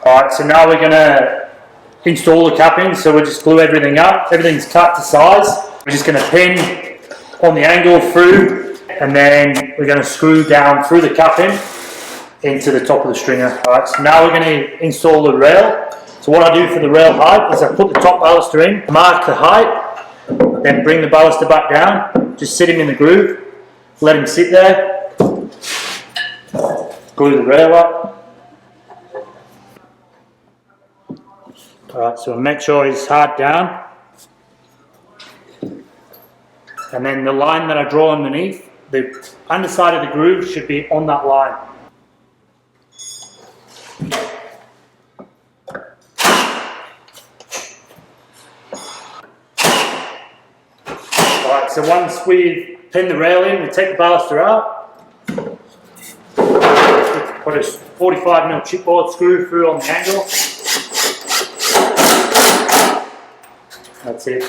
Alright, so now we're going to install the capping. So we'll just glue everything up. Everything's cut to size. We're just going to pin on the angle through, and then we're going to screw down through the capping into the top of the stringer. Alright, so now we're going to install the rail. So what I do for the rail height is I put the top baluster in, mark the height, then bring the baluster back down, just sit him in the groove, let him sit there, glue the rail up. Alright, so make sure he's hard down. And then the line that I draw underneath, the underside of the groove should be on that line. Alright, so once we pin the rail in, we take the baluster out, put a 45mm chipboard screw through on the angle. That's it.